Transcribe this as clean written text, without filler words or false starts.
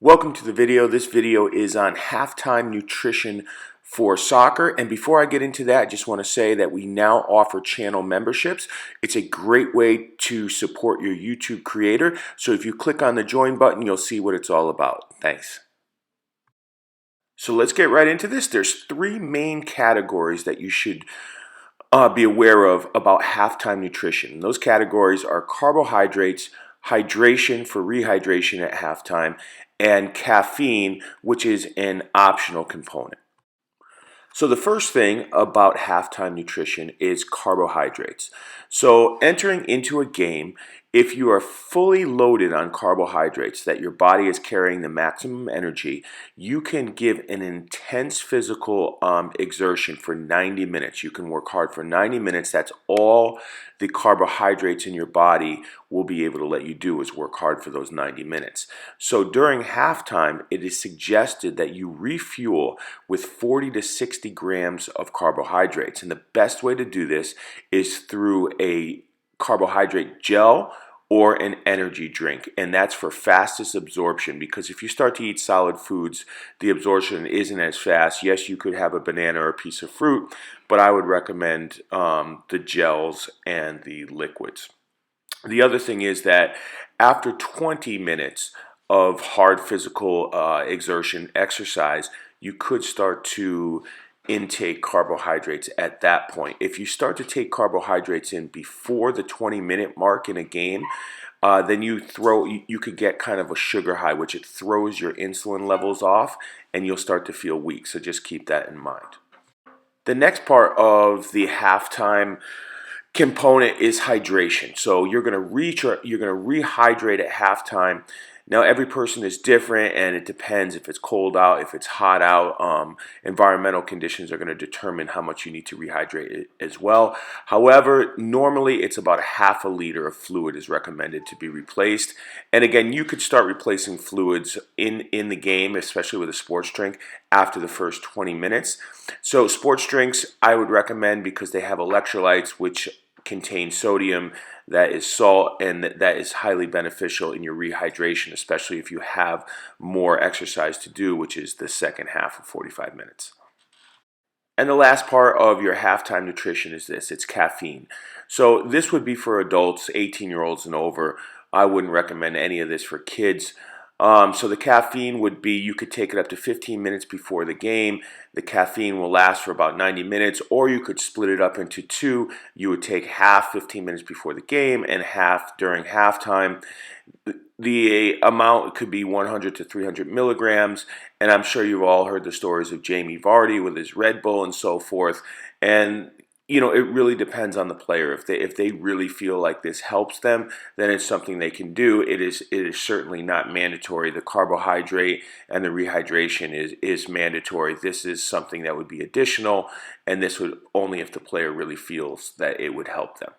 Welcome to the video. This video is on halftime nutrition for soccer. And before I get into that, I just want to say that we now offer channel memberships. It's a great way to support your YouTube creator. So if you click on the join button, you'll see what it's all about. Thanks. So let's get right into this. There's three main categories that you should be aware of about halftime nutrition. Those categories are carbohydrates, hydration for rehydration at halftime, and caffeine, which is an optional component. So the first thing about halftime nutrition is carbohydrates. So entering into a game, if you are fully loaded on carbohydrates, that your body is carrying the maximum energy, you can give an intense physical exertion for 90 minutes. You can work hard for 90 minutes. That's all the carbohydrates in your body will be able to let you do is work hard for those 90 minutes. So during halftime, it is suggested that you refuel with 40 to 60 grams of carbohydrates. And the best way to do this is through a carbohydrate gel or an energy drink, and that's for fastest absorption, because if you start to eat solid foods, the absorption isn't as fast. Yes, you could have a banana or a piece of fruit, but I would recommend the gels and the liquids. The other thing is that after 20 minutes of hard physical exertion exercise, you could start to intake carbohydrates at that point. If you start to take carbohydrates in before the 20-minute mark in a game, then you could get kind of a sugar high, which it throws your insulin levels off, and you'll start to feel weak. So just keep that in mind. The next part of the halftime component is hydration. So you're going to rehydrate at halftime. Now every person is different, and it depends if it's cold out, if it's hot out. Environmental conditions are going to determine how much you need to rehydrate as well. However, normally it's about half a liter of fluid is recommended to be replaced. And again, you could start replacing fluids in the game, especially with a sports drink, after the first 20 minutes. So sports drinks I would recommend because they have electrolytes, which contain sodium, that is salt, and that is highly beneficial in your rehydration, especially if you have more exercise to do, which is the second half of 45 minutes. And the last part of your halftime nutrition is this: it's caffeine. So this would be for adults, 18-year-olds and over. I wouldn't recommend any of this for kids. So the caffeine would be, you could take it up to 15 minutes before the game. The caffeine will last for about 90 minutes, or you could split it up into two. You would take half 15 minutes before the game and half during halftime. The amount could be 100 to 300 milligrams, and I'm sure you've all heard the stories of Jamie Vardy with his Red Bull and so forth. And you know, it really depends on the player. If they really feel like this helps them, then it's something they can do. It is certainly not mandatory. The carbohydrate and the rehydration is mandatory. This is something that would be additional, and this would only if the player really feels that it would help them.